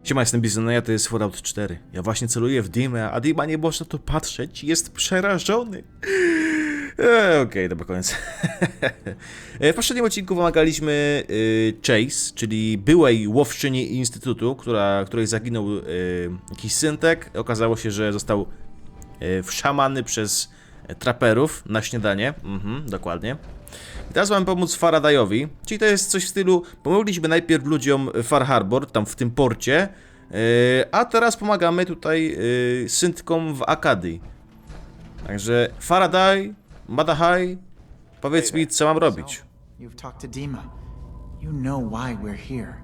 Siema, jestem Bizon, a to jest Fallout 4. Ja właśnie celuję w Dimę, a Dima nie można to patrzeć, jest przerażony. Okej, dobra, koniec. W poprzednim odcinku pomagaliśmy Chase, czyli byłej łowczyni Instytutu, której zaginął jakiś syntek. Okazało się, że został wszamany przez traperów na śniadanie. Dokładnie. I teraz mamy pomóc Faradayowi, czyli to jest coś w stylu, pomogliśmy najpierw ludziom Far Harbor, tam w tym porcie, a teraz pomagamy tutaj syntkom w Akadii. Także Faraday, Madahai, powiedz mi, co mam robić. You've talked to Dima. You know why we're here.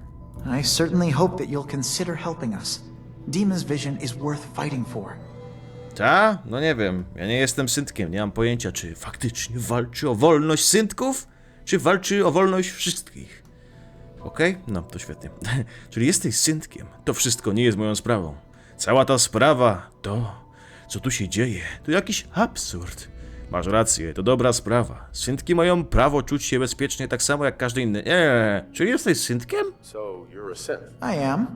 I certainly hope that you'll consider helping us. Dima's vision is worth fighting for. Ta? No nie wiem, ja nie jestem syntkiem, nie mam pojęcia, czy faktycznie walczy o wolność syntków, czy walczy o wolność wszystkich. Okej? No, to świetnie. Czyli jesteś syntkiem, to wszystko nie jest moją sprawą. Cała ta sprawa, to, co tu się dzieje, to jakiś absurd. Masz rację, to dobra sprawa. Syntki mają prawo czuć się bezpiecznie tak samo jak każdy inny. Czyli jesteś syntkiem? So you're a synth. I am.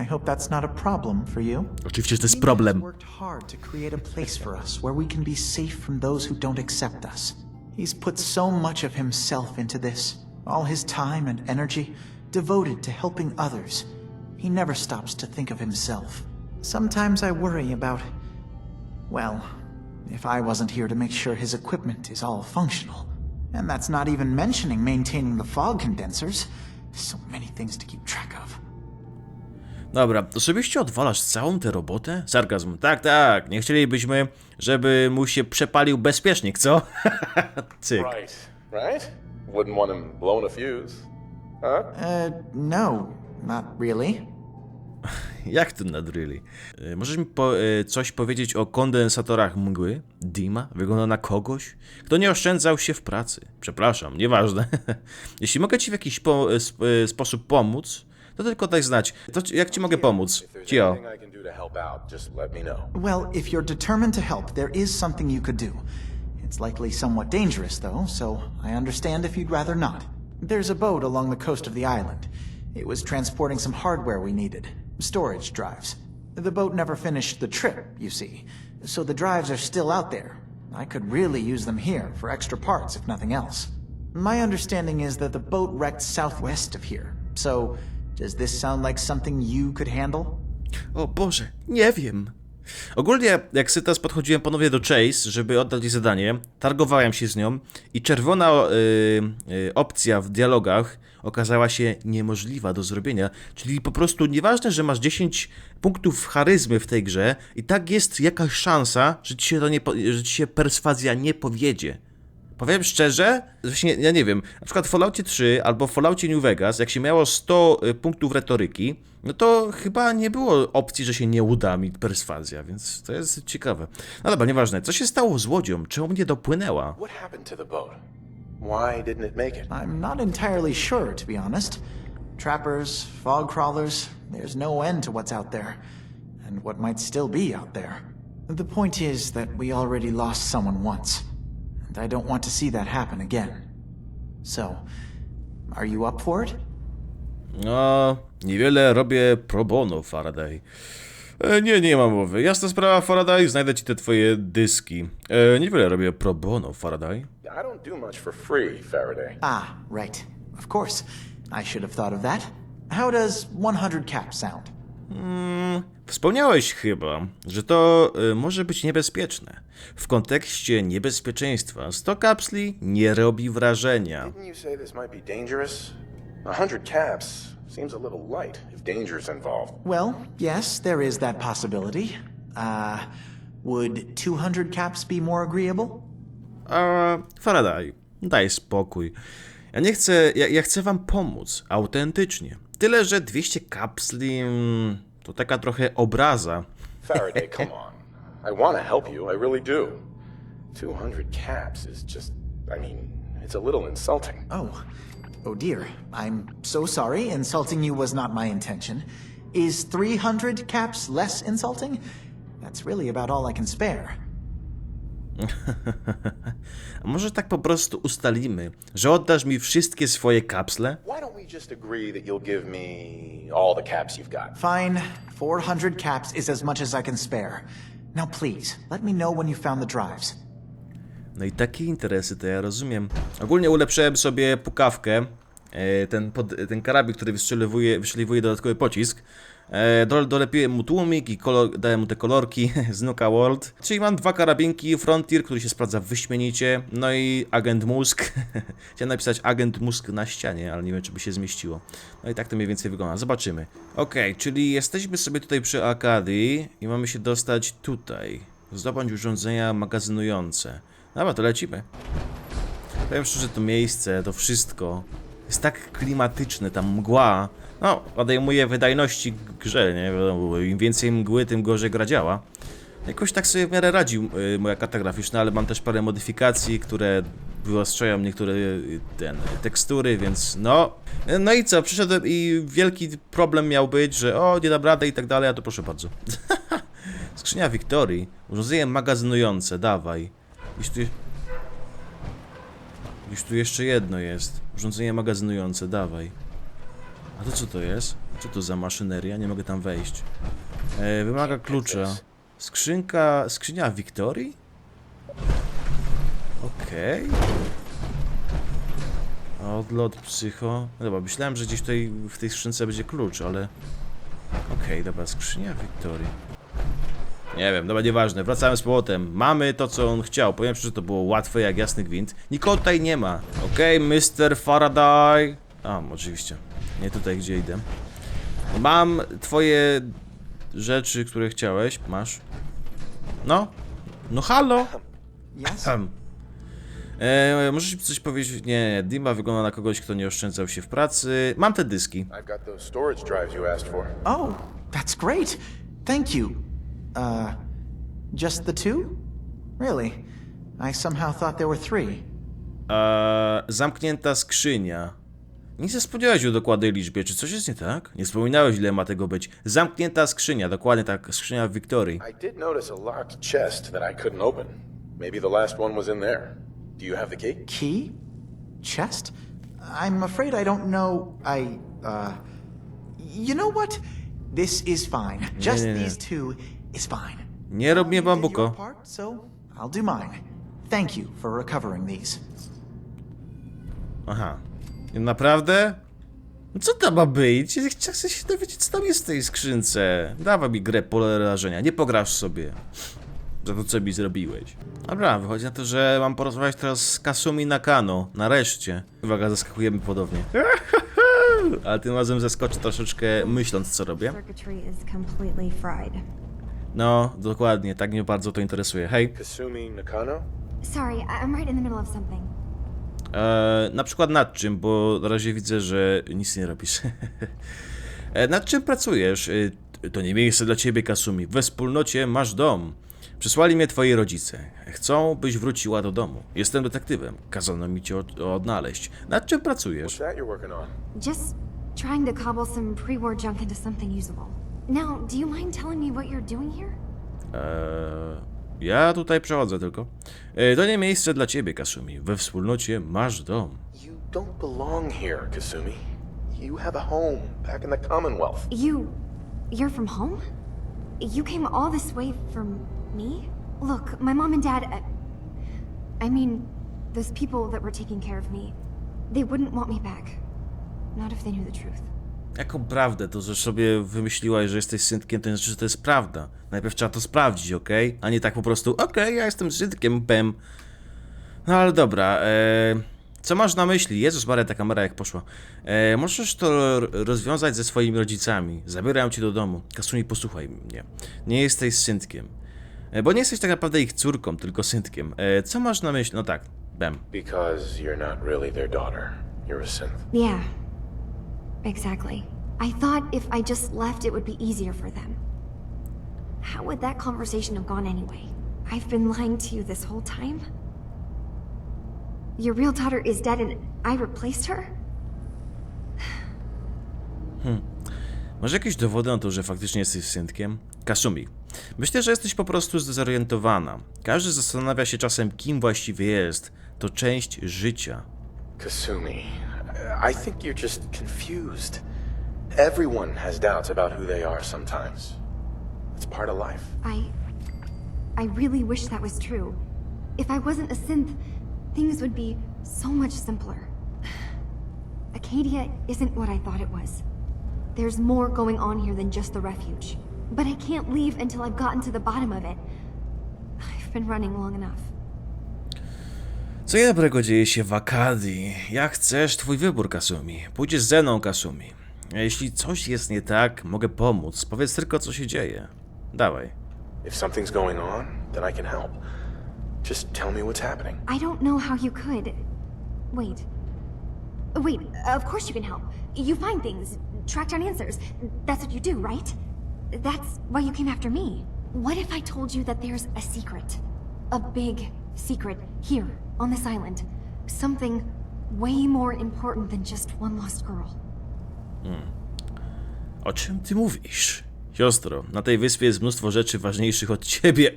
I hope that's not a problem for you. Oczywiście, że to jest problem. He's worked hard to create a place for us where we can be safe from those who don't accept us. He's put so much of himself into this, all his time and energy devoted to helping others. He never stops to think of himself. Sometimes I worry about, well, if I wasn't here to make sure his equipment is all functional. And that's not even mentioning maintaining the fog condensers. So many things to keep track of. Dobra, osobiście odwalasz całą tę robotę? Sarkazm. Tak, nie chcielibyśmy, żeby mu się przepalił bezpiecznik, co? Cyk. Right? Wouldn't want him blown a fuse. Huh? No, not really. Jak to not really? Możesz mi coś powiedzieć o kondensatorach mgły? Dima wygląda na kogoś, kto nie oszczędzał się w pracy. Przepraszam, nieważne. Jeśli mogę ci w jakiś sposób pomóc, to tylko daj znać. To jak ci mogę pomóc? Cio. Well, if you're determined to help, there is something you could do. It's likely somewhat dangerous, though, so I understand if you'd rather not. There's a boat along the coast of the island. It was transporting some hardware we needed. Storage drives. The boat never finished the trip, you see, so the drives are still out there. I could really use them here for extra parts, if nothing else. My understanding is that the boat wrecked southwest of here, so does this sound like something you could handle? O Boże, nie wiem. Ogólnie, jak Sytas podchodziłem ponownie do Chase, żeby oddać jej zadanie, targowałem się z nią i czerwona opcja w dialogach okazała się niemożliwa do zrobienia. Czyli po prostu nieważne, że masz 10 punktów charyzmy w tej grze, i tak jest jakaś szansa, że ci się perswazja nie powiedzie. Powiem szczerze, właśnie ja nie wiem, na przykład w Falloutie 3 albo w Falloutie New Vegas, jak się miało 100 punktów retoryki, no to chyba nie było opcji, że się nie uda mi perswazja, więc to jest ciekawe. No dobra, nieważne. Co się stało z łodzią? Czemu nie dopłynęła? What happened to the boat? Why didn't it make it? I'm not entirely sure, to be honest. Trappers, fog crawlers, there's no end to what's out there. And what might still be out there. The point is that we already lost someone once. I don't want to see that happen again. So, are you up for it? No, niewiele robię pro bono, Faraday. Nie mam mowy. Jasna sprawa, Faraday, znajdę ci te twoje dyski. Niewiele robię pro bono, Faraday. I don't do much for free, Faraday. Ah, right. Of course. I should have thought of that. How does 100 cap sound? Wspomniałeś chyba, że to może być niebezpieczne. W kontekście niebezpieczeństwa 100 kapsli nie robi wrażenia. Didn't you say this might be dangerous? 100 caps seems a little light if danger's involved. Well, yes, there is that possibility. Would 200 caps be more agreeable? Faraday, daj spokój. Ja nie chcę, ja chcę wam pomóc, autentycznie. Tyle, że 200 kapsli to taka trochę obraza. Faraday, come on. I want to help you, I really do. 200 caps is just, I mean, it's a little insulting. Oh dear. I'm so sorry. Insulting you was not my intention. Is 300 caps less insulting? That's really about all I can spare. A może tak po prostu ustalimy, że oddasz mi wszystkie swoje kapsle? Why don't we just agree that you'll give me all the caps you've got? Fine. 400 caps is as much as I can spare. Now please, let me know when you found the drives. No i takie interesy to ja rozumiem. Ogólnie ulepszyłem sobie pukawkę, ten karabin, który wystrzeliwuje dodatkowy pocisk. Dolepiłem mu tłumik i dałem mu te kolorki z Nuka World. Czyli mam 2 karabinki, Frontier, który się sprawdza wyśmienicie, no i Agent Musk. Chciałem napisać Agent Musk na ścianie, ale nie wiem, czy by się zmieściło. No i tak to mniej więcej wygląda, zobaczymy. Okej, czyli jesteśmy sobie tutaj przy Akadii i mamy się dostać tutaj. Zdobądź urządzenia magazynujące. Dobra, to lecimy. Powiem szczerze, to miejsce, to wszystko jest tak klimatyczne, ta mgła. No, odejmuje wydajności grze, nie? Im więcej mgły, tym gorzej gra działa. Jakoś tak sobie w miarę radzi moja karta graficzna, ale mam też parę modyfikacji, które wyostrzają niektóre tekstury, więc no. No i co, przyszedłem i wielki problem miał być, że o, nie dam rady i tak dalej, a to proszę bardzo. Skrzynia Wiktorii, urządzenie magazynujące, dawaj. Gdzieś tu jeszcze jedno jest. Urządzenie magazynujące, dawaj. A to co to jest? Co to za maszyneria? Nie mogę tam wejść. Wymaga klucza. Skrzynia Wiktorii? Okej. Odlot psycho. No dobra, myślałem, że gdzieś tutaj w tej skrzynce będzie klucz, ale... Okej, dobra, skrzynia Wiktorii. Nie wiem, dobra, nieważne, wracamy z powrotem. Mamy to, co on chciał. Powiem szczerze, że to było łatwe jak jasny gwint. Nikogo tutaj nie ma. Okej, Mr. Faraday. A, oczywiście. Nie tutaj, gdzie idę. Mam twoje rzeczy, które chciałeś. Masz. No. No halo. Yes? Możesz mi coś powiedzieć? Nie, Dima wygląda na kogoś, kto nie oszczędzał się w pracy. Mam te dyski. I've got those storage drives you asked for. Oh, that's great. Thank you. Just the 2? Really? I somehow thought there were 3. Zamknięta skrzynia. Nie się spodziewałeś o dokładnej liczbie. Czy coś jest nie tak? Nie wspominałeś, ile ma tego być. Zamknięta skrzynia, dokładnie tak, skrzynia Wiktorii. I did notice a locked chest that I couldn't open. Maybe the last one was in there. Do you have the key? Key? Chest? I'm afraid I don't know. You know what? This is fine. Just these 2 is fine. Nie rob mnie bambuko. You did your part, so I'll do mine. Thank you for recovering these. Aha. Naprawdę? No co tam ma być? Chcę się dowiedzieć, co tam jest w tej skrzynce. Dawaj mi grę pole rażenia, nie pograsz sobie za to, co mi zrobiłeś. Dobra, wychodzi na to, że mam porozmawiać teraz z Kasumi Nakano. Nareszcie. Uwaga, zaskakujemy podobnie. Ale tym razem zaskoczę troszeczkę, myśląc, co robię. No, dokładnie, tak mnie bardzo to interesuje. Hej. Kasumi Nakano? Sorry, I'm right in the middle of something. Na przykład nad czym, bo na razie widzę, że nic nie robisz. Nad czym pracujesz? To nie miejsce dla ciebie, Kasumi. We wspólnocie masz dom. Przysłali mnie twoi rodzice. Chcą, byś wróciła do domu. Jestem detektywem. Kazano mi cię odnaleźć. Nad czym pracujesz? What's that you're working on? Just trying to cobble some pre-war junk into something usable. Now, do you mind telling me what you're doing here? Ja tutaj przechodzę tylko. To nie miejsce dla ciebie, Kasumi. We wspólnocie masz dom. You don't belong here, Kasumi. You have a home back in the Commonwealth. You're from home? You came all this way for me? Look, my mom and dad, I mean, those people that were taking care of me, they wouldn't want me back. Not if they knew the truth. Jaką prawdę? To, że sobie wymyśliłaś, że jesteś synkiem, to nie znaczy, że to jest prawda. Najpierw trzeba to sprawdzić, okej? A nie tak po prostu, okej, ja jestem synkiem, bem. No ale dobra, co masz na myśli? Jezus Maria, ta kamera jak poszła. Możesz to rozwiązać ze swoimi rodzicami. Zabierają cię do domu. Kasumi, posłuchaj mnie. Nie jesteś synkiem. Bo nie jesteś tak naprawdę ich córką, tylko synkiem. Co masz na myśli? No tak, bem. Because you're not really their daughter. You're a synth. Yeah, exactly. I thought if I just left, it would be easier for them. How would that conversation have gone anyway? I've been lying to you this whole time? Your real daughter is dead and I replaced her? Masz jakieś dowody na to, że faktycznie jesteś synkiem? Kasumi, Myślę, że jesteś po prostu zdezorientowana. Każdy zastanawia się czasem, kim właściwie jest. To część życia. Kasumi, I think you're just confused. Everyone has doubts about who they are sometimes. It's part of life. I really wish that was true. If I wasn't a synth, things would be so much simpler. Acadia isn't what I thought it was. There's more going on here than just the refuge. But I can't leave until I've gotten to the bottom of it. I've been running long enough. Co dobrego dzieje się w Akadii? Jak chcesz, twój wybór, Kasumi. Pójdziesz ze mną, Kasumi. A jeśli coś jest nie tak, mogę pomóc. Powiedz tylko, co się dzieje. Dawaj. If something's going on, then I can help. Just tell me what's happening. I don't know how you could. Wait, of course you can help. You find things, track down answers. That's what you do, right? That's why you came after me. What if I told you that there's a secret? A big secret here, on this island. Something way more important than just one lost girl. O czym ty mówisz? Siostro, na tej wyspie jest mnóstwo rzeczy ważniejszych od ciebie.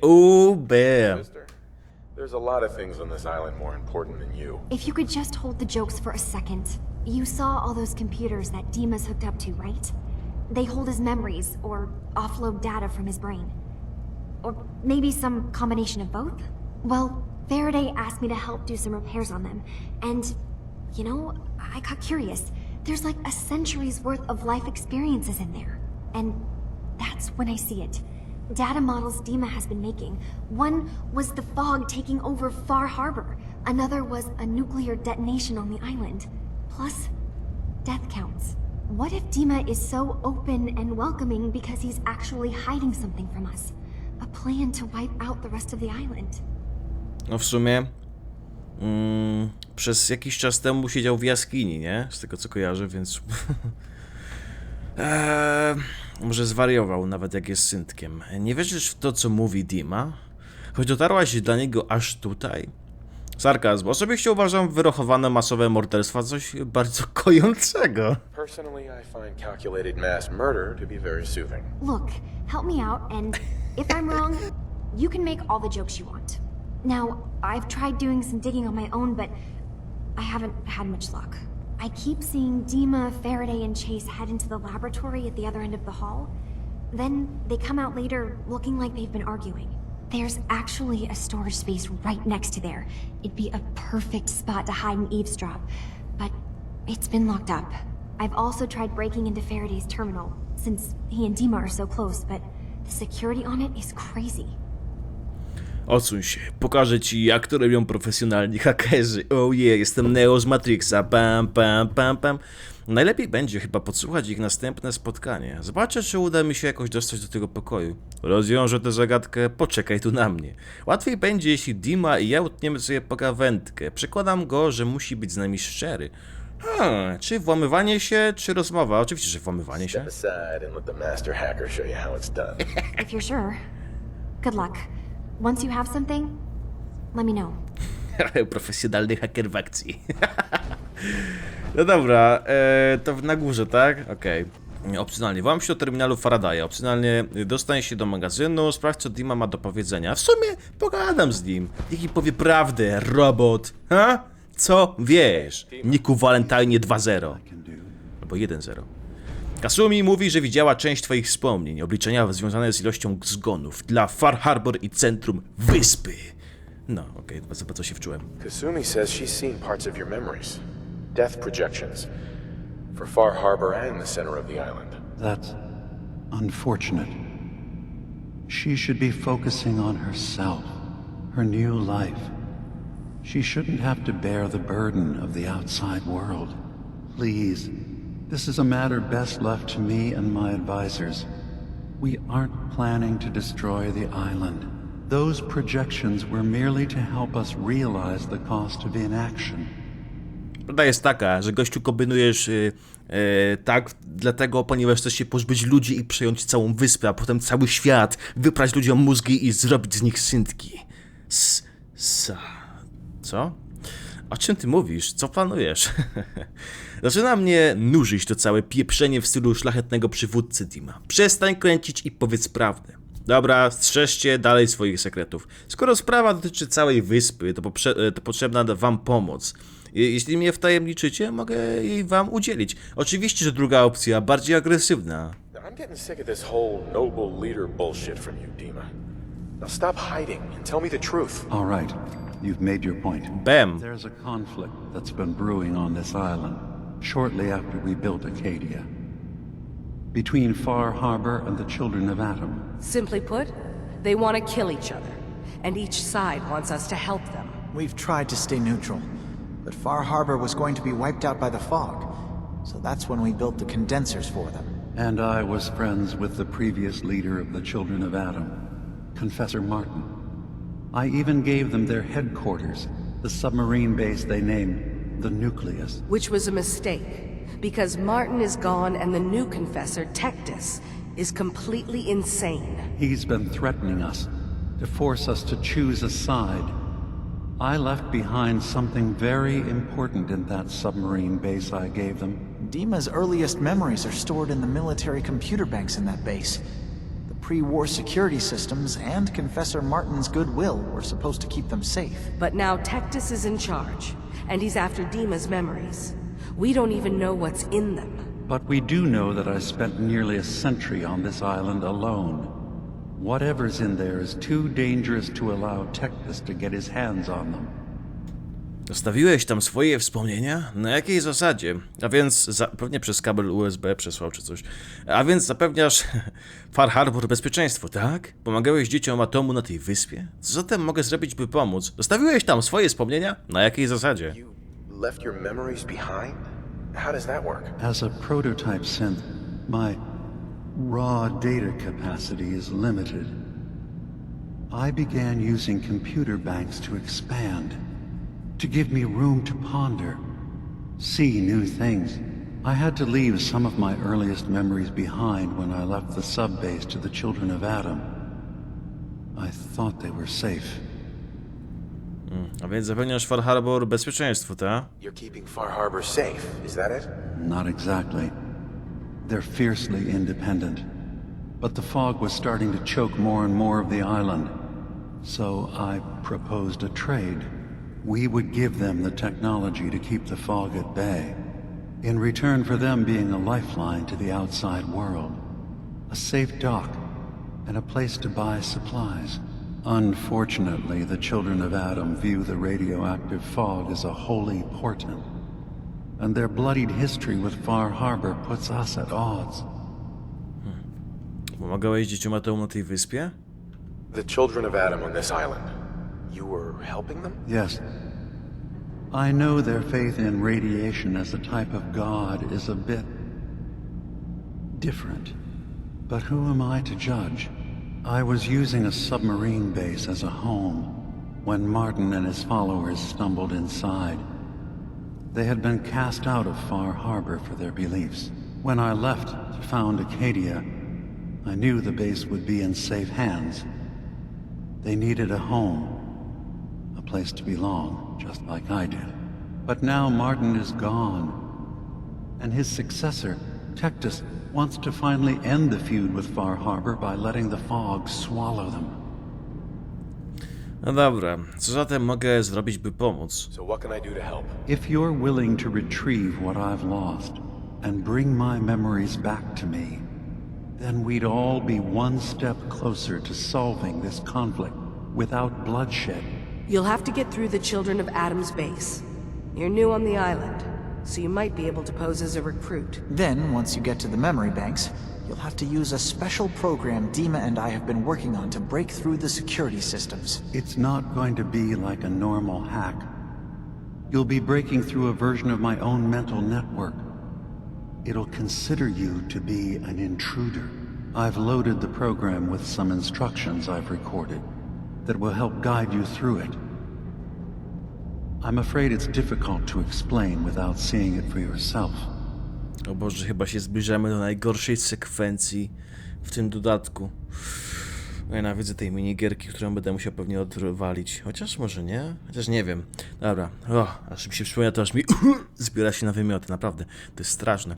Bam! Sister, there's a lot of things on this island more important than you. If you could just hold the jokes for a second. You saw all those computers that Dima's hooked up to, right? They hold his memories, or offload data from his brain. Or maybe some combination of both? Well, Faraday asked me to help do some repairs on them. And, you know, I got curious. There's like a century's worth of life experiences in there. And that's when I see it. Data models Dima has been making. One was the fog taking over Far Harbor. Another was a nuclear detonation on the island. Plus, death counts. What if Dima is so open and welcoming because he's actually hiding something from us? A plan to wipe out the rest of the island. No w sumie przez jakiś czas temu siedział w jaskini, nie? Z tego co kojarzę, więc może zwariował, nawet jak jest syntkiem. Nie wierzysz w to, co mówi Dima? Choć dotarłaś dla niego aż tutaj? Sarkazm. Osobiście uważam wyrochowane masowe morderstwa coś bardzo kojącego. Personally, I find calculated mass murder to be very soothing. Look, help me out, and if I'm wrong, you can make all the jokes you want. Now, I've tried doing some digging on my own, but I haven't had much luck. I keep seeing Dima, Faraday, and Chase head into the laboratory at the other end of the hall. Then they come out later looking like they've been arguing. There's actually a storage space right next to there. It'd be a perfect spot to hide and eavesdrop, but it's been locked up. I've also tried breaking into Faraday's terminal, since he and Dima are so close, but the security on it is crazy. Odsuń się, pokażę ci, jak to robią profesjonalni hakerzy. Oh yeah, jestem Neo z Matrixa, pam, pam, pam, pam. Najlepiej będzie chyba podsłuchać ich następne spotkanie. Zobaczę, czy uda mi się jakoś dostać do tego pokoju. Rozwiążę tę zagadkę, poczekaj tu na mnie. Łatwiej będzie, jeśli Dima i ja utniemy sobie pogawędkę. Przekładam go, że musi być z nami szczery. Czy włamywanie się, czy rozmowa? Oczywiście, że włamywanie się. Step aside and let the master hacker show you how it's done. If you're sure, good luck. Once you have something, let me know. Profesjonalny haker w akcji. No dobra, to na górze, tak? Okej. Opcjonalnie włam się do terminalu Faradaya. Opcjonalnie dostań się do magazynu, sprawdź, co Dima ma do powiedzenia. W sumie pogadam z nim. Niech mi powie prawdę, robot. Ha? Co wiesz? Niku Valentine 2.0. Albo 1.0. Kasumi mówi, że widziała część twoich wspomnień, obliczenia związane z ilością zgonów dla Far Harbor i centrum wyspy. No, okej, bardzo się wczułem. Kasumi says she's seen parts of your memories. Death projections. For Far Harbor and the center of the island. That's unfortunate. She should be focusing on herself, her new life. She shouldn't have to bear the burden of the outside world. Please, this is a matter best left to me and my advisors. We aren't planning to destroy the island. Those projections were merely to help us realize the cost of inaction. Prawda jest taka, że gościu kombinujesz tak, dlatego, ponieważ chcesz się pozbyć ludzi i przejąć całą wyspę, a potem cały świat, wyprać ludziom mózgi i zrobić z nich syntki. Co? O czym ty mówisz? Co planujesz? Zaczyna mnie nużyć to całe pieprzenie w stylu szlachetnego przywódcy Dima. Przestań kręcić i powiedz prawdę. Dobra, strzeżcie dalej swoich sekretów. Skoro sprawa dotyczy całej wyspy, to potrzebna wam pomoc. Jeśli mnie wtajemniczycie, mogę jej wam udzielić. Oczywiście, że druga opcja, bardziej agresywna. I'm getting sick of this whole noble leader bullshit from you, Dima. Now stop hiding and tell me the truth. All right, you've made your point. Bam. There's a conflict that's been brewing on this island shortly after we built Acadia. Between Far Harbor and the Children of Atom. Simply put, they want to kill each other, and each side wants us to help them. We've tried to stay neutral, but Far Harbor was going to be wiped out by the fog, so that's when we built the condensers for them. And I was friends with the previous leader of the Children of Atom, Confessor Martin. I even gave them their headquarters, the submarine base they named the Nucleus. Which was a mistake, because Martin is gone and the new confessor, Tectus, is completely insane. He's been threatening us, to force us to choose a side. I left behind something very important in that submarine base I gave them. Dima's earliest memories are stored in the military computer banks in that base. The pre-war security systems and Confessor Martin's goodwill were supposed to keep them safe. But now Tectus is in charge, and he's after Dima's memories. We don't even know what's in them. But we do know that I spent nearly a century on this island alone. Whatever's in there is too dangerous to allow Tectus to get his hands on them. Zostawiłeś tam swoje wspomnienia? Na jakiej zasadzie? A więc, pewnie przez kabel USB przesłał czy coś. A więc zapewniasz Far Harbor bezpieczeństwo, tak? Pomagałeś dzieciom atomu na tej wyspie? Co zatem mogę zrobić, by pomóc? Zostawiłeś tam swoje wspomnienia? Na jakiej zasadzie? You left your memories behind? How does that work? As a prototype synth, my raw data capacity is limited. I began using computer banks to expand, to give me room to ponder, see new things. I had to leave some of my earliest memories behind when I left the subbase to the Children of Atom. I thought they were safe. A więc zapewniasz Far Harbor bezpieczeństwo, tak? You're keeping Far Harbor safe, is that it? Not exactly. They're fiercely independent. But the fog was starting to choke more and more of the island. So I proposed a trade. We would give them the technology to keep the fog at bay, in return for them being a lifeline to the outside world, a safe dock, and a place to buy supplies. Unfortunately, the Children of Atom view the radioactive fog as a holy portent, and their bloodied history with Far Harbor puts us at odds. Pomagałeś dzieciom atomu na tej wyspie? The Children of Atom on this island. You were helping them? Yes. I know their faith in radiation as a type of god is a bit different. But who am I to judge? I was using a submarine base as a home when Martin and his followers stumbled inside. They had been cast out of Far Harbor for their beliefs. When I left to found Acadia, I knew the base would be in safe hands. They needed a home, a place to belong, just like I did. But now Martin is gone, and his successor, Tectus, wants to finally end the feud with Far Harbor by letting the fog swallow them. No dobra, co zatem mogę zrobić, by pomóc? So what can I do to help? If you're willing to retrieve what I've lost and bring my memories back to me, then we'd all be one step closer to solving this conflict without bloodshed. You'll have to get through the Children of Atom's base. You're new on the island, so you might be able to pose as a recruit. Then, once you get to the memory banks, you'll have to use a special program Dima and I have been working on to break through the security systems. It's not going to be like a normal hack. You'll be breaking through a version of my own mental network. It'll consider you to be an intruder. I've loaded the program with some instructions I've recorded that will help guide you through it. I'm afraid it's difficult to explain without seeing it for yourself. O Boże, chyba się zbliżamy do najgorszej sekwencji w tym dodatku. Nienawidzę tej minigierki, którą będę musiał pewnie odwalić. Chociaż może nie? Chociaż nie wiem. Dobra. Aż mi się przypomina, to aż mi zbiera się na wymioty. Naprawdę. To jest straszne.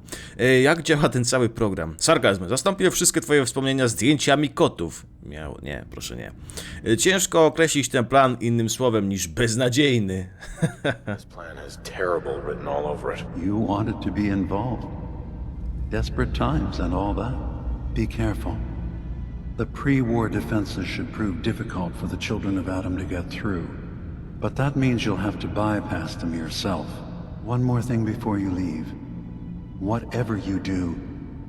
Jak działa ten cały program? Sarkazm. Zastąpię wszystkie twoje wspomnienia zdjęciami kotów. Nie, proszę nie. Ciężko określić ten plan innym słowem niż beznadziejny. This plan has terrible written all over it. You wanted to be involved. Desperate times and all that. Be careful. The pre-war defenses should prove difficult for the children of Adam to get through. But that means you'll have to bypass them yourself. One more thing before you leave. Whatever you do,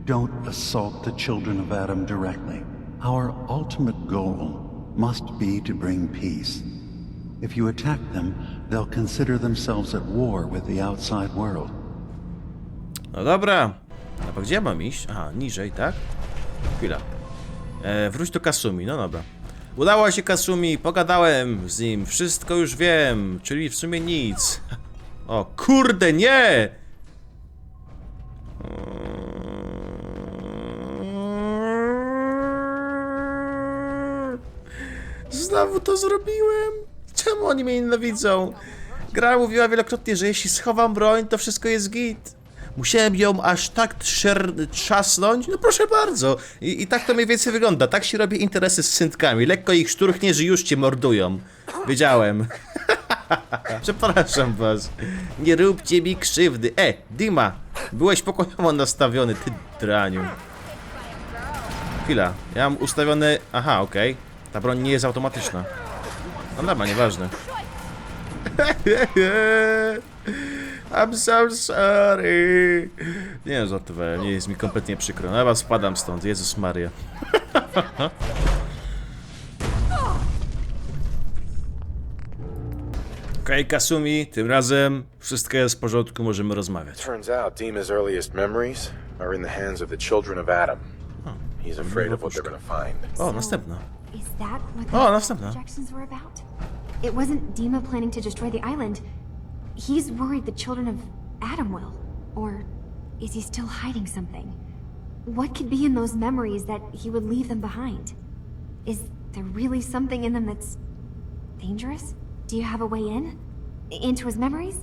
don't assault the children of Adam directly. Our ultimate goal must be to bring peace. If you attack them, they'll consider themselves at war with the outside world. No dobra. No, gdzie mam iść? Aha, niżej, tak? Chwila. Wróć do Kasumi, no dobra. Udało się Kasumi, pogadałem z nim, wszystko już wiem, czyli w sumie nic. O kurde, nie! Znowu to zrobiłem? Czemu oni mnie nienawidzą? Gra mówiła wielokrotnie, że jeśli schowam broń, to wszystko jest git. Musiałem ją aż tak trzasnąć? No proszę bardzo. I tak to mniej więcej wygląda. Tak się robi interesy z syntkami. Lekko ich szturchniesz i już cię mordują. Wiedziałem. Przepraszam was. Nie róbcie mi krzywdy. Dima, byłeś pokojowo nastawiony, ty draniu. Chwila, ja mam ustawione... Aha, okej. Ta broń nie jest automatyczna. No dobra, nieważne. I'm so sorry. Nie, żartowałem, nie jest mi kompletnie przykro. No ja spadam stąd, Jezus Maria. Okej, Kasumi, tym razem wszystko jest w porządku, możemy rozmawiać. Turns out Dima's earliest memories are in the hands of the children of Adam. He's afraid of what they're gonna find. O, następna. Is that what Oh, the następna. projections were about? It wasn't Dima planning to destroy the island. He's worried the children of Adam will. Or is he still hiding something? What could be in those memories that he would leave them behind? Is there really something in them that's dangerous? Do you have a way in? Into his memories?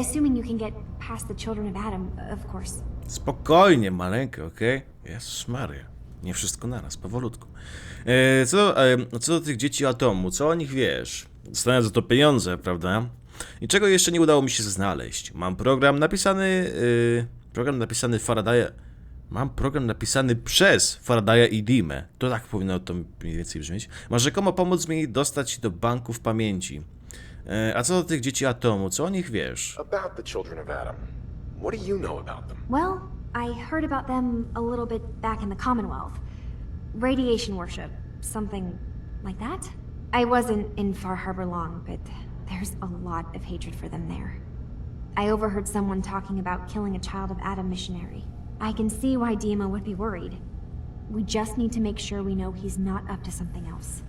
Assuming you can get past the children of Adam, of course. Spokojnie, maleńko, okej? Jezus Maria. Nie wszystko naraz, powolutku. Co do tych dzieci atomu, co o nich wiesz? Dostaję za to pieniądze, prawda? Niczego jeszcze nie udało mi się znaleźć. Mam program napisany... Mam program napisany przez Faradaya i Dimę. To tak powinno to mniej więcej brzmieć. Ma rzekomo pomóc mi dostać się do banków pamięci. A co do tych dzieci atomu, co o nich wiesz? About the children of Adam. What do you know about them? Well, I heard about them a little bit back in the Commonwealth. Radiation worship, something like that? I wasn't in Far Harbor long, but there's a lot of hatred for them there. I overheard someone talking about killing a child of Adam missionary. I can see why Dima would be worried. We just need to make sure we know he's not up to something else.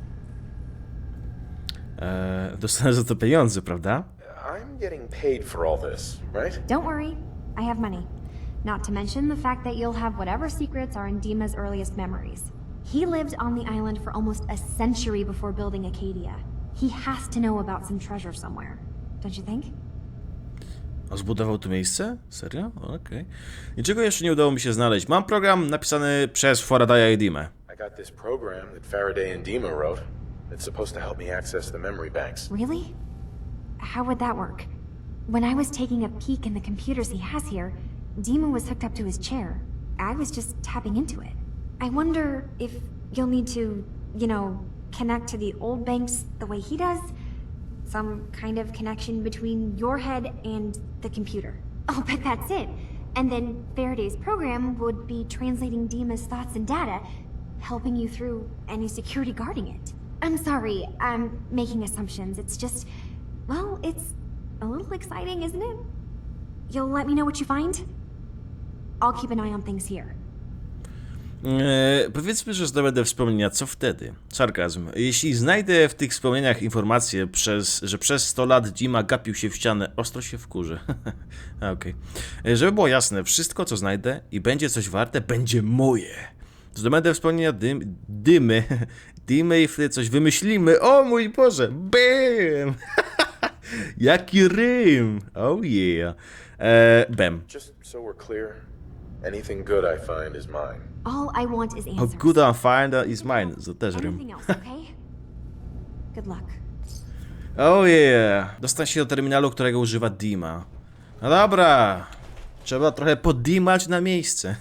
Dostanę za to pieniądze, prawda? I'm getting paid for all this, right? Don't worry, I have money. Not to mention the fact that you'll have whatever secrets are in Dima's earliest memories. He lived on the island for almost a century before building Acadia. He has to know about some treasure somewhere, don't you think? A zbudował to miejsce? Serio? Okej. Niczego jeszcze nie udało mi się znaleźć. Mam program napisany przez Faradaya i Dimę. I got this program that Faraday and Dima wrote. It's supposed to help me access the memory banks. Really? How would that work? When I was taking a peek in the computers he has here, Dima was hooked up to his chair. I was just tapping into it. I wonder if you'll need to, you know, connect to the old banks the way he does? Some kind of connection between your head and the computer. Oh, but that's it. And then Faraday's program would be translating Dima's thoughts and data, helping you through any security guarding it. I'm sorry, I'm making assumptions. It's just, well, it's a little exciting, isn't it? You'll let me know what you find? I'll keep an eye on things here. Powiedzmy, że zdobędę wspomnienia, co wtedy? Sarkazm. Jeśli znajdę w tych wspomnieniach informację, że przez 100 lat Dima gapił się w ścianę, ostro się wkurzę. Okej. Żeby było jasne, wszystko co znajdę i będzie coś warte, będzie moje. Zdobędę wspomnienia dymy i wtedy coś wymyślimy. O mój Boże, bam! Jaki rym! Oh yeah. Bam. Just so we're clear, anything good I find is mine. All I want is A answers. good I find is mine. To też rym. Anything else, okay? Good luck. Oh yeah. Dostań się do terminalu, którego używa Dima. No dobra. Trzeba trochę podimać na miejsce.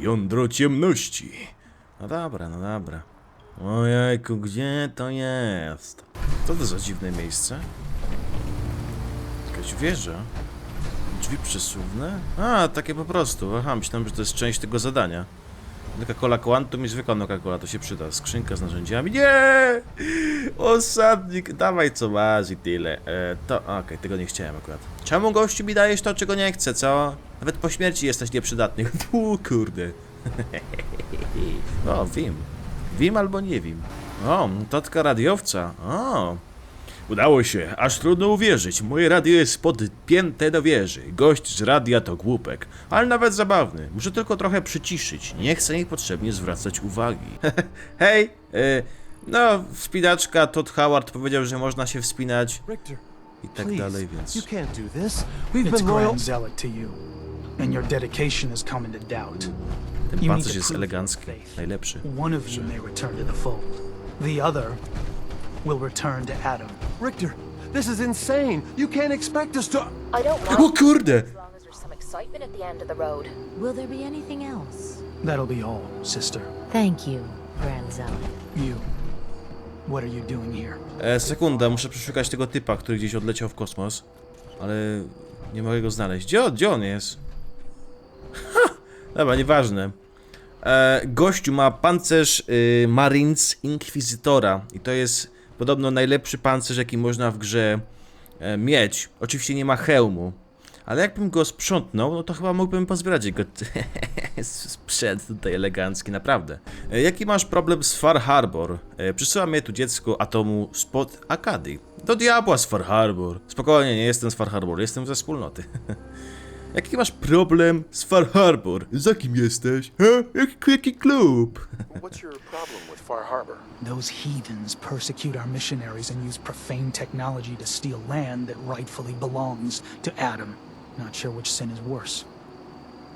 Jądro ciemności. No dobra, no dobra. Ojejku, gdzie to jest? Co to za dziwne miejsce? Jakaś wieża? Drzwi przesuwne? A, takie po prostu. Aha, myślałem, że to jest część tego zadania. Coca-Cola Quantum i zwykła Coca-Cola, to się przyda. Skrzynka z narzędziami. Nie! Osadnik, dawaj co masz i tyle. Okej, tego nie chciałem akurat. Czemu gościu mi dajesz to, czego nie chcę, co? Nawet po śmierci jesteś nieprzydatny. Kurde. O, Wim. Wim albo nie Wim. O, totka radiowca. O. Udało się, aż trudno uwierzyć. Moje radio jest podpięte do wieży. Gość z radia to głupek, ale nawet zabawny. Muszę tylko trochę przyciszyć. Nie chcę niepotrzebnie zwracać uwagi. Hej, no, wspinaczka Todd Howard powiedział, że można się wspinać i tak dalej, więc... You can't do this. We've It's been loyal. grand zealot to you, and your dedication has come into doubt. Ten You need pancerz to jest prove elegancki, your faith. najlepszy. One of you may return to the fold. The other will return to Adam. Richter, this is insane. You can't expect us to. I don't O mind kurde! as long as there's some excitement at the end of the road. Will there be anything else? That'll be all, sister. Thank you, Grand Zealot. You. What are you doing here? Sekunda, muszę przeszukać tego typa, który gdzieś odleciał w kosmos. Ale nie mogę go znaleźć. Gdzie on jest? Ha! Dobra, nieważne. Gościu ma pancerz Marines Inquisitora. I to jest podobno najlepszy pancerz, jaki można w grze mieć. Oczywiście nie ma hełmu. Ale jakbym go sprzątnął, no to chyba mógłbym pozbierać jego sprzęt tutaj elegancki, naprawdę. Jaki masz problem z Far Harbor? Przysyła mnie tu dziecko atomu spod Akadii. Do diabła z Far Harbor. Spokojnie, nie jestem z Far Harbor, jestem ze wspólnoty. Jaki masz problem z Far Harbor? Za kim jesteś? Jaki klub? What's your problem with Far Harbor? Those heathens persecute our missionaries and use profane technology to steal land that rightfully belongs to Adam. Not sure which sin is worse.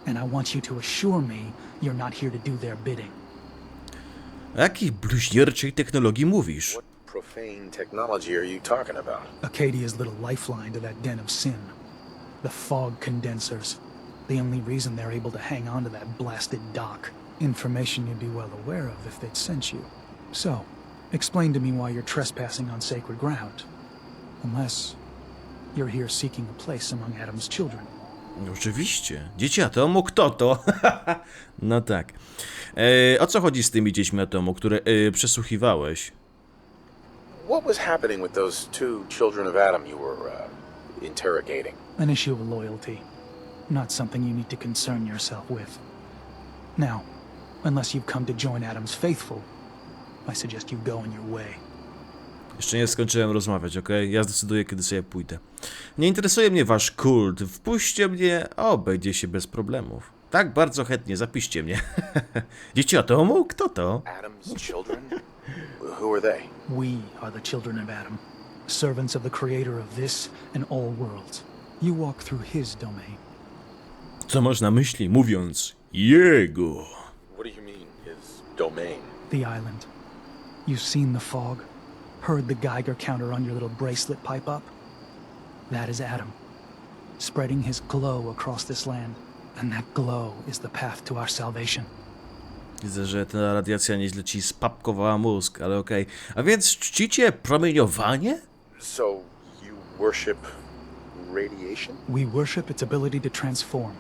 And I want you to assure me you're not here to do their bidding. O jakiej bluźnierczej technologii mówisz? What profane technology are you talking about? Acadia's little lifeline to that den of sin. The fog condensers. The only reason they're able to hang on to that blasted dock. Information you'd be well aware of if they'd sent you. So, explain to me why you're trespassing on sacred ground. Unless you're here seeking a place among Adam's children. Oczywiście. Dzieci atomu? Kto to? No tak. O co chodzi z tymi dziećmi atomu, które przesłuchiwałeś? What was happening with those two children of Adam you were interrogating? An issue of loyalty. Not something you need to concern yourself with. Now, unless you've come to join Adam's faithful, I suggest you go on your way. Jeszcze nie skończyłem rozmawiać, okej? Ja zdecyduję, kiedy sobie pójdę. Nie interesuje mnie wasz kult. Wpuśćcie mnie, obejdzie się bez problemów. Tak, bardzo chętnie, zapiszcie mnie. Dzieci atomu? Kto to? Adam's children? Who are they? We are the children of Adam, servants of the creator of this and all worlds. You walk through his domain. Co masz na myśli, mówiąc jego? What do you mean, his domain? The island. You've seen the fog, heard the Geiger counter on your little bracelet pipe up? That is Adam, spreading his glow across this land, and that glow is the path to our salvation. Widzę, że ta radiacja nieźle ci spapkowała mózg, ale okej. A więc czcicie promieniowanie? So, you worship radiation? We worship its ability to transform,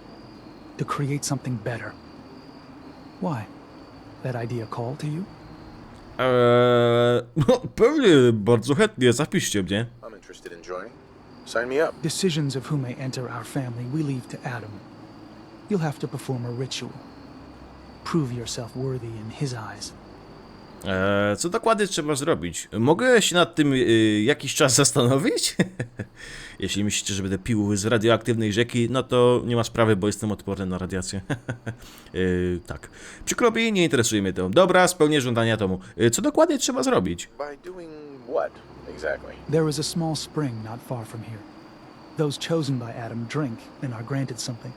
to create something better. Why? That idea call to you? No, pewnie, bardzo chętnie, zapiszcie mnie. I'm interested in joining. Sign me up. Decisions of who may enter our family we leave to Adam. You'll have to perform a ritual. Prove yourself worthy in his eyes. Co dokładnie trzeba zrobić? Mogę się nad tym jakiś czas zastanowić? Jeśli myślicie, że będę pił z radioaktywnej rzeki, no to nie ma sprawy, bo jestem odporny na radiację. Tak. Przykro mi, nie interesuje mnie to. Dobra, spełnię żądania atomu. Co dokładnie trzeba zrobić? By doing what, exactly? There is a small spring not far from here. Those chosen by Adam drink and are granted something.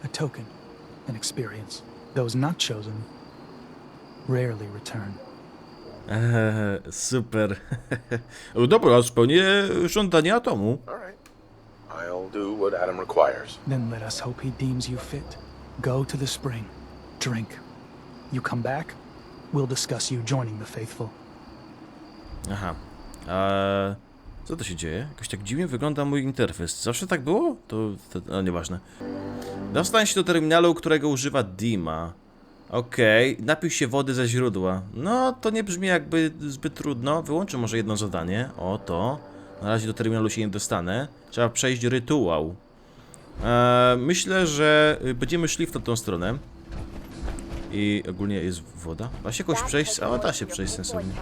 A token, an experience. Those not chosen rarely return. Super. Dobra, spełnię żądania atomu. All right. I'll do what Adam requires. Then let us hope he deems you fit. Go to the spring. Drink. You come back, we'll discuss you joining the faithful. Aha. Co to się dzieje? Jakoś tak dziwnie wygląda mój interfejs. Zawsze tak było? No nieważne. Dostań się do terminalu, którego używa Dima. Okej, napił się wody ze źródła. No, to nie brzmi jakby zbyt trudno. Wyłączę może jedno zadanie. O, to. Na razie do terminalu się nie dostanę. Trzeba przejść rytuał. Myślę, że będziemy szli w tą stronę. I ogólnie jest woda. Da się jakoś przejść? A, da się przejść sensownie.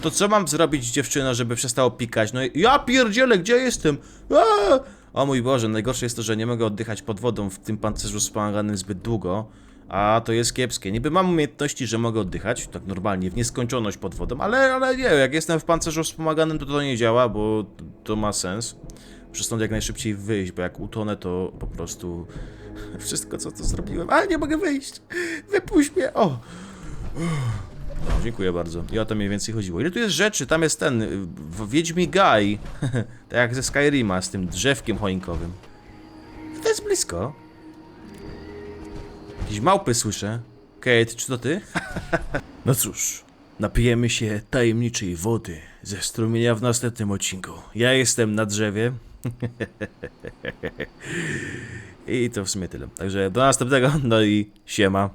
To co mam zrobić, dziewczyno, żeby przestało pikać? No ja pierdzielę, gdzie jestem? O mój Boże, najgorsze jest to, że nie mogę oddychać pod wodą w tym pancerzu wspomaganym zbyt długo. A to jest kiepskie. Niby mam umiejętności, że mogę oddychać, tak normalnie, w nieskończoność pod wodą, ale nie, jak jestem w pancerzu wspomaganym, to nie działa, bo to ma sens. Muszę stąd jak najszybciej wyjść, bo jak utonę, to po prostu wszystko, co to zrobiłem. Ale nie mogę wyjść! Wypuść mnie! O! Dziękuję bardzo. I o to mniej więcej chodziło. Ile tu jest rzeczy? Tam jest ten Wiedźmi Guy. Tak jak ze Skyrima, z tym drzewkiem choinkowym. To jest blisko. Jakieś małpy słyszę. Kate, czy to ty? No cóż, napijemy się tajemniczej wody ze strumienia w następnym odcinku. Ja jestem na drzewie. I to w sumie tyle. Także do następnego, no i siema.